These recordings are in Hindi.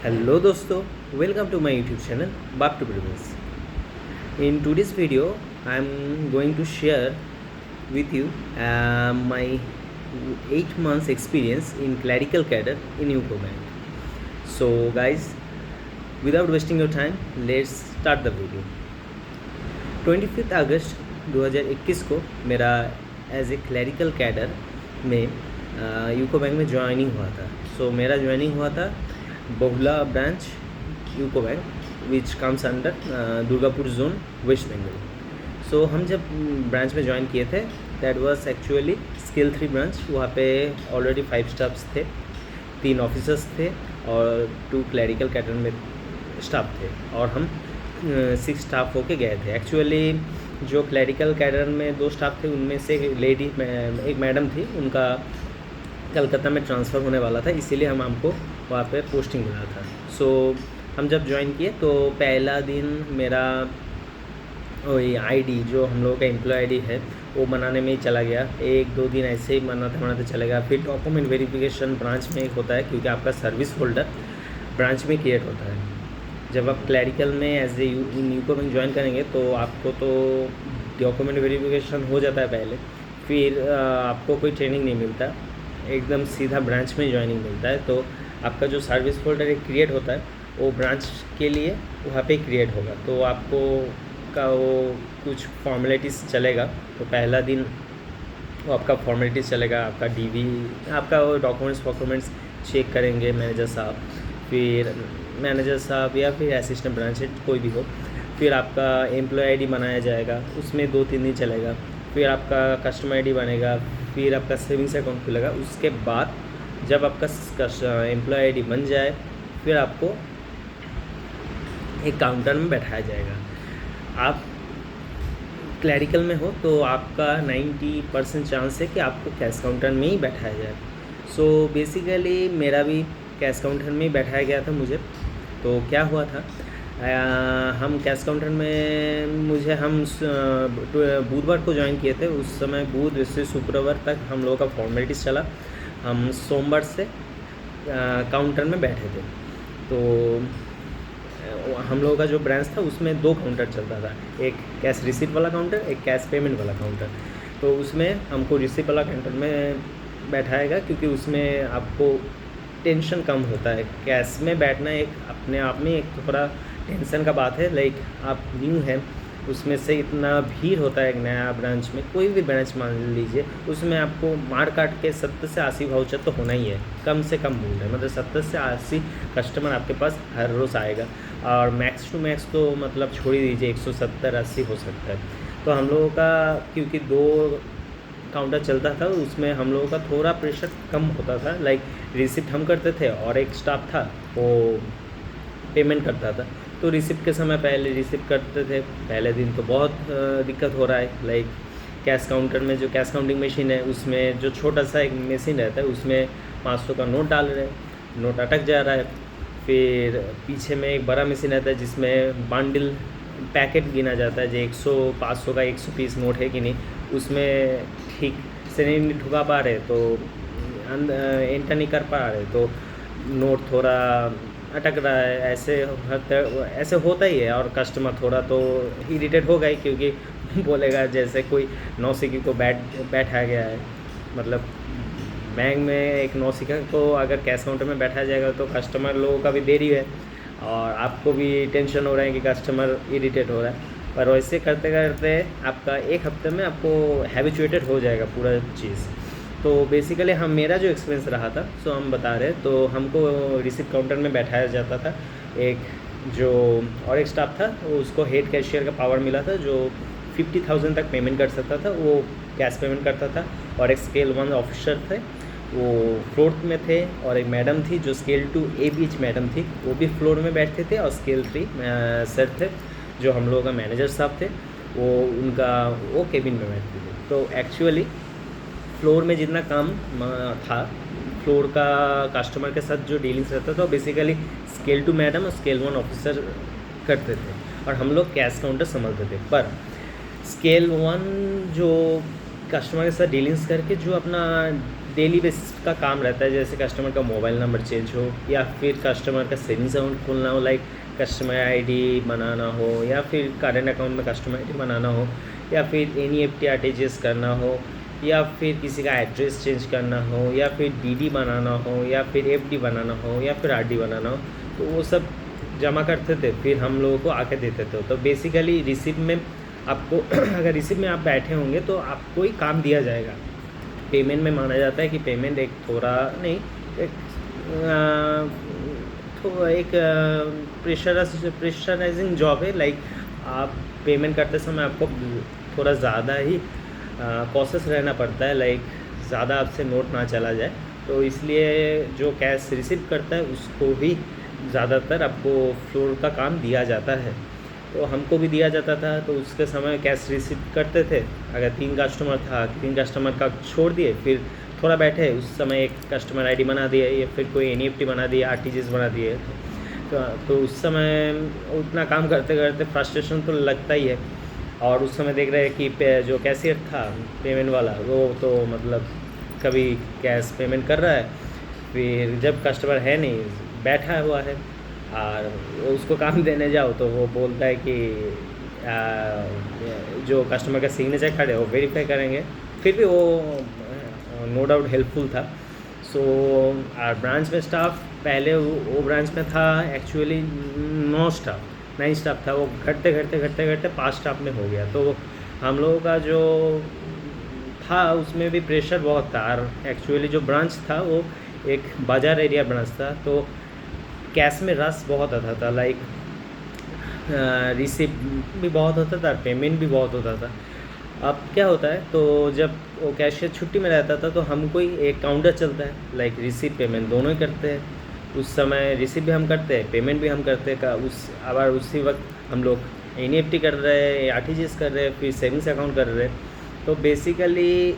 Hello dosto, welcome to my YouTube channel Back to Previous. In today's video, I am going to share with you my 8 months experience in clerical cadre in UCO Bank. So guys, without wasting your time, let's start the video. 25 अगस्त 2021 को मेरा एज ए क्लरिकल कैडर में यूको बैंक में ज्वाइनिंग हुआ था. सो मेरा ज्वाइनिंग हुआ था Bahula branch UCO bank which comes under Durgapur zone west Bengal. So हम जब ब्रांच में ज्वाइन किए थे that was actually scale 3 branch. वहाँ पे ऑलरेडी 5 स्टाफ्स थे, 3 ऑफिसर्स थे और 2 क्लरिकल कैडर में स्टाफ थे और हम 6 स्टाफ होके गए थे. एक्चुअली जो क्लरिकल कैडर में 2 स्टाफ थे उनमें से एक मैडम थी, उनका कलकत्ता में ट्रांसफ़र होने वाला था, इसीलिए हमको वहाँ पे पोस्टिंग मिला था. सो हम जब ज्वाइन किए तो पहला दिन मेरा वही आईडी जो हम लोगों का एम्प्लॉय आईडी है वो बनाने में ही चला गया. 1-2 दिन ऐसे ही बनाते चलेगा. फिर डॉक्यूमेंट वेरिफिकेशन ब्रांच में एक होता है, क्योंकि आपका सर्विस होल्डर ब्रांच में क्रिएट होता है. जब आप क्लरिकल में as a UCO bank join करेंगे तो आपको तो डॉक्यूमेंट वेरिफिकेशन हो जाता है पहले, फिर आपको कोई ट्रेनिंग नहीं मिलता, एकदम सीधा ब्रांच में ज्वाइनिंग मिलता है. तो आपका जो सर्विस होल्डर एक क्रिएट होता है वो ब्रांच के लिए वहाँ पे क्रिएट होगा. तो आपको का वो कुछ फॉर्मेलिटीज़ चलेगा. तो पहला दिन वो आपका फॉर्मेलिटीज़ चलेगा, आपका डीवी, आपका वो डॉक्यूमेंट्स चेक करेंगे मैनेजर साहब, फिर मैनेजर साहब या फिर असिस्टेंट ब्रांच हेड कोई भी हो. फिर आपका एम्प्लॉय आईडी बनाया जाएगा, उसमें 2-3 दिन चलेगा. फिर आपका कस्टमर आईडी बनेगा, फिर आपका सेविंग्स अकाउंट खुलेगा. उसके बाद जब आपका एम्प्लॉय आईडी बन जाए फिर आपको एक काउंटर में बैठाया जाएगा. आप क्लरिकल में हो तो आपका 90% चांस है कि आपको कैश काउंटर में ही बैठाया जाए. सो बेसिकली मेरा भी कैश काउंटर में ही बैठाया गया था मुझे. तो क्या हुआ था, हम कैश काउंटर में हम बुधवार को ज्वाइन किए थे. उस समय बुध से शुक्रवार तक हम लोगों का फॉर्मेलिटीज़ चला. हम सोमवार से काउंटर में बैठे थे. तो हम लोगों का जो ब्रांच था उसमें 2 काउंटर चलता था, एक कैश रिसीट वाला काउंटर, एक कैश पेमेंट वाला काउंटर. तो उसमें हमको रिसीट वाला काउंटर में बैठाएगा, क्योंकि उसमें आपको टेंशन कम होता है. कैश में बैठना एक अपने आप में एक थोड़ा टेंशन का बात है. लाइक आप न्यू हैं, उसमें से इतना भीड़ होता है एक नया ब्रांच में. कोई भी ब्रांच मान लीजिए, उसमें आपको मार काट के 70 से 80 वाउचर तो होना ही है, कम से कम बोल रहे हैं. मतलब 70 से 80 कस्टमर आपके पास हर रोज़ आएगा और मैक्स टू मैक्स तो मतलब छोड़ ही दीजिए 170-80 हो सकता है. तो हम लोगों का क्योंकि 2 काउंटर चलता था, उसमें हम लोगों का थोड़ा प्रेशर कम होता था. लाइक रिसिप्ट हम करते थे और एक स्टाफ था वो पेमेंट करता था. तो रिसिप्ट के समय पहले रिसिप्ट करते थे. पहले दिन तो बहुत दिक्कत हो रहा है. लाइक कैश काउंटर में जो कैश काउंटिंग मशीन है उसमें जो छोटा सा एक मशीन रहता है उसमें 500 का नोट डाल रहे हैं, नोट अटक जा रहा है. फिर पीछे में एक बड़ा मशीन रहता है जिसमें बंडल पैकेट गिना जाता है, जो 100-500 का 100 पीस नोट है कि नहीं, उसमें ठीक से नहीं ठुका पा रहे तो एंटर नहीं कर पा रहे तो नोट थोड़ा अटक रहा है. ऐसे होता ही है. और कस्टमर थोड़ा तो इरिटेट होगा ही, क्योंकि बोलेगा जैसे कोई नौसिखी को बैठाया गया है. मतलब बैंक में एक नौसिखा को अगर कैश काउंटर में बैठाया जाएगा तो कस्टमर लोगों का भी देरी है और आपको भी टेंशन हो रहा है कि कस्टमर इरिटेट हो रहा है. पर वैसे करते करते आपका 1 हफ्ते में आपको हैबिचुएटेड हो जाएगा पूरा चीज़. तो बेसिकली मेरा जो एक्सपीरियंस रहा था सो हम बता रहे. तो हमको रिसीट काउंटर में बैठाया जाता था. एक जो और एक स्टाफ था उसको हेड कैशियर का पावर मिला था, जो 50,000 तक पेमेंट कर सकता था, वो कैश पेमेंट करता था. और एक स्केल 1 ऑफिसर थे, वो फ्लोर में थे. और एक मैडम थी जो स्केल 2 ABH मैडम थी, वो भी फ्लोर में बैठते थे. और स्केल 3 सर थे जो हम लोगों का मैनेजर साहब थे, वो केबिन में बैठते थे. तो एक्चुअली फ्लोर में जितना काम था, फ्लोर का कस्टमर के साथ जो डीलिंग्स रहता था, तो बेसिकली स्केल 2 मैडम और स्केल 1 ऑफिसर करते थे और हम लोग कैश काउंटर संभालते थे. पर स्केल 1 जो कस्टमर के साथ डीलिंग्स करके जो अपना डेली बेसिस का काम रहता है, जैसे कस्टमर का मोबाइल नंबर चेंज हो या फिर कस्टमर का सेविंग्स अकाउंट खोलना हो, लाइक कस्टमर आईडी बनाना हो, या फिर करेंट अकाउंट में कस्टमर आईडी बनाना हो, या फिर एनईएफटी आरटीजीएस करना हो, या फिर किसी का एड्रेस चेंज करना हो, या फिर डीडी बनाना हो, या फिर एफडी बनाना हो, या फिर आरडी बनाना हो, तो वो सब जमा करते थे, फिर हम लोगों को आके देते थे। तो बेसिकली रिसिप्ट में आपको अगर रिसिप्ट में आप बैठे होंगे तो आपको ही काम दिया जाएगा। पेमेंट में माना जाता है कि पेमेंट एक थोड़ा नहीं, एक प्रेशराइजिंग जॉब है। लाइक आप पेमेंट करते समय आपको थोड़ा ज़्यादा ही कॉशियस रहना पड़ता है, लाइक ज़्यादा आपसे नोट ना चला जाए। तो इसलिए जो कैश रिसीव करता है उसको भी ज़्यादातर आपको फ्लोर का काम दिया जाता है। तो हमको भी दिया जाता था, तो उसके समय कैश रिसीव करते थे। अगर 3 कस्टमर था, 3 कस्टमर का छोड़ दिए, फिर थोड़ा बैठे, उस समय एक कस्टमर आईडी बना दिए, या फिर कोई एनईएफटी बना दिए, आरटीजीएस बना दिए। तो उस समय उतना काम करते करते फ्रस्ट्रेशन तो लगता ही है। और उस समय देख रहे हैं कि जो कैशियर था पेमेंट वाला, वो तो मतलब कभी कैश पेमेंट कर रहा है, फिर जब कस्टमर है नहीं, बैठा हुआ है, और उसको काम देने जाओ तो वो बोलता है कि जो कस्टमर का सिग्नेचर कार्ड है वो वेरीफाई करेंगे। फिर भी वो नो डाउट हेल्पफुल था। सो ब्रांच में स्टाफ पहले वो ब्रांच में था एक्चुअली 9 स्टाफ था, वो घटते 5 स्टाफ में हो गया। तो हम लोगों का जो था उसमें भी प्रेशर बहुत था। और एक्चुअली जो ब्रांच था वो एक बाज़ार एरिया ब्रांच था, तो कैश में रश बहुत आता था, लाइक रिसिप्ट भी बहुत होता था, पेमेंट भी बहुत होता था। अब क्या होता है, तो जब वो कैशियर छुट्टी में रहता था तो हमको ही एक काउंटर चलता है, लाइक रिसिप्ट पेमेंट दोनों ही करते हैं। उस समय रिसिप्ट भी हम करते हैं, पेमेंट भी हम करते हैं। अगर उसी वक्त हम लोग एनईएफटी कर रहे हैं, आरटीजीएस कर रहे हैं, फिर सेविंग्स अकाउंट कर रहे हैं। तो बेसिकली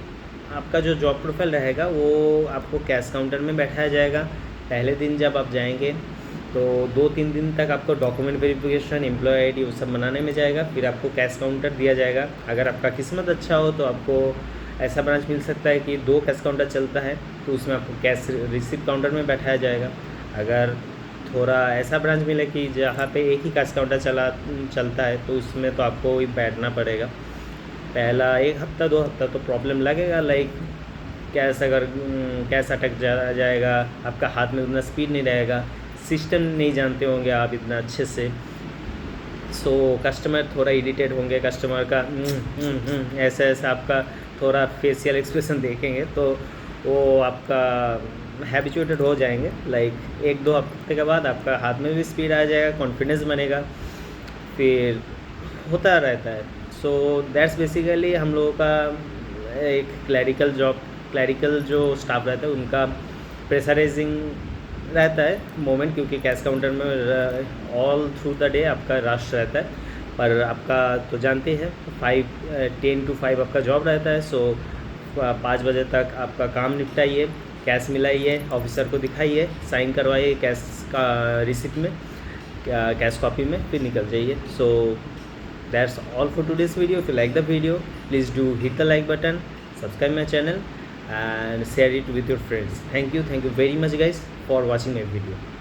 आपका जो जॉब प्रोफाइल रहेगा वो आपको कैश काउंटर में बैठाया जाएगा। पहले दिन जब आप जाएंगे तो 2-3 दिन तक आपको डॉक्यूमेंट वेरिफिकेशन, एम्प्लॉय आईडी वो सब बनाने में जाएगा। फिर आपको कैश काउंटर दिया जाएगा। अगर आपका किस्मत अच्छा हो तो आपको ऐसा ब्रांच मिल सकता है कि 2 कैश काउंटर चलता है, तो उसमें आपको कैश रिसिप्ट काउंटर में बैठाया जाएगा। अगर थोड़ा ऐसा ब्रांच मिले कि जहाँ पे एक ही कैश काउंटर चलता है, तो उसमें तो आपको ही बैठना पड़ेगा। पहला 1 हफ्ता 2 हफ्ता तो प्रॉब्लम लगेगा, लाइक कैश अटक जाएगा, आपका हाथ में उतना स्पीड नहीं रहेगा, सिस्टम नहीं जानते होंगे आप इतना अच्छे से। सो कस्टमर थोड़ा इरिटेट होंगे, कस्टमर का ऐसा आपका थोड़ा फेशियल एक्सप्रेशन देखेंगे तो वो आपका हैबिचुएटेड हो जाएंगे। लाइक 1-2 हफ्ते के बाद आपका हाथ में भी स्पीड आ जाएगा, कॉन्फिडेंस बनेगा, फिर होता रहता है। सो दैट्स बेसिकली हम लोगों का एक क्लैरिकल जो स्टाफ रहता है उनका प्रेशराइजिंग रहता है मोमेंट, क्योंकि कैश काउंटर में ऑल थ्रू द डे आपका रश रहता है। पर आपका तो जानते हैं 10 to 5 आपका जॉब रहता है। सो 5 बजे तक आपका काम निपटाइए, कैश मिलाइए, ऑफिसर को दिखाइए, साइन करवाइए कैश का रिसिप्ट में, कैश कॉपी में, फिर निकल जाइए। So that's all for today's video. If you like the video please do hit the like button, subscribe my channel and share it with your friends. Thank you very much guys for watching my video.